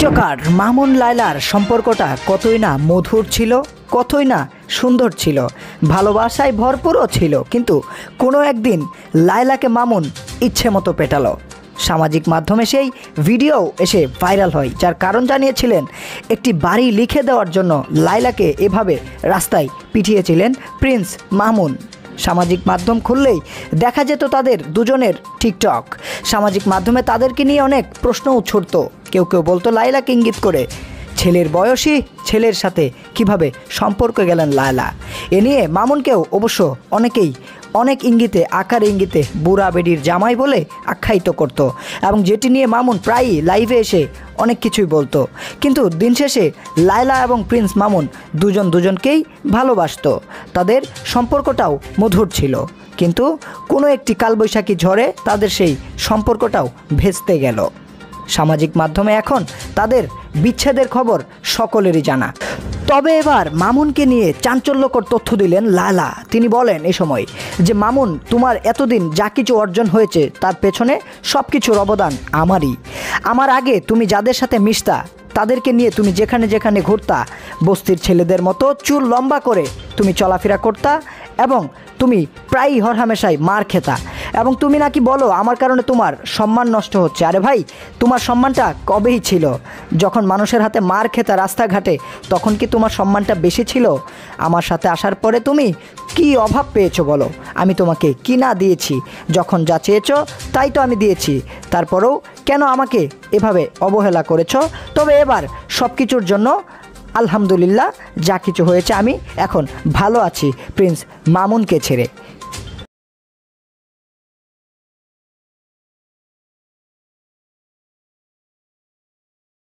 TikToker Mamun লায়লার সম্পর্কটা কতই না মধুর ছিল, কতই না সুন্দর ছিল, ভালোবাসায় ভরপুরও ছিল। কিন্তু কোনো একদিন লায়লাকে মামুন ইচ্ছে মতো পেটালো। সামাজিক মাধ্যমে সেই ভিডিও এসে ভাইরাল হয়, যার কারণ জানিয়েছিলেন একটি বাড়ি লিখে দেওয়ার জন্য লায়লাকে এভাবে রাস্তায় পিটিয়েছিলেন প্রিন্স মামুন। সামাজিক মাধ্যম খুললেই দেখা যেত তাদের দুজনের টিকটক। সামাজিক মাধ্যমে তাদেরকে নিয়ে অনেক প্রশ্নও ছুটত। কেউ কেউ বলতো লায়লাকে ইঙ্গিত করে ছেলের বয়সী ছেলের সাথে কিভাবে সম্পর্কে গেলেন লায়লা। এ নিয়ে মামুনকেও অবশ্য অনেকেই অনেক ইঙ্গিতে আকার ইঙ্গিতে বুড়া বেডির জামাই বলে আখ্যায়িত করত, এবং যেটি নিয়ে মামুন প্রায়ই লাইভে এসে অনেক কিছুই বলতো। কিন্তু দিন শেষে লায়লা এবং প্রিন্স মামুন দুজন দুজনকেই ভালোবাসত। তাদের সম্পর্কটাও মধুর ছিল, কিন্তু কোনো একটি কালবৈশাখী ঝড়ে তাদের সেই সম্পর্কটাও ভেস্তে গেল। সামাজিক মাধ্যমে এখন তাদের বিচ্ছেদের খবর সকলেরই জানা। তবে এবার মামুনকে নিয়ে চাঞ্চল্যকর তথ্য দিলেন লায়লা। তিনি বলেন এ সময় যে, মামুন, তোমার এতদিন যা কিছু অর্জন হয়েছে তার পেছনে সব কিছুর অবদান আমারই। আমার আগে তুমি যাদের সাথে মিশতা তাদেরকে নিয়ে তুমি যেখানে যেখানে ঘুরতা, বস্তির ছেলেদের মতো চুল লম্বা করে তুমি চলাফেরা করতা, এবং তুমি প্রায়ই হরহামেশাই মার খেতা, এবং তুমি নাকি বলো আমার কারণে তোমার সম্মান নষ্ট হচ্ছে। আরে ভাই, তোমার সম্মানটা কবেই ছিল? যখন মানুষের হাতে মার খেতা রাস্তাঘাটে, তখন কি তোমার সম্মানটা বেশি ছিল? আমার সাথে আসার পরে তুমি কি অভাব পেয়েছো বলো? আমি তোমাকে কি না দিয়েছি? যখন যা চেয়েছো তাই তো আমি দিয়েছি, তারপরেও কেন আমাকে এভাবে অবহেলা করেছো? তবে এবার সব কিছুর জন্য আলহামদুলিল্লাহ, যা কিছু হয়েছে আমি এখন ভালো আছি প্রিন্স মামুনকে ছেড়ে।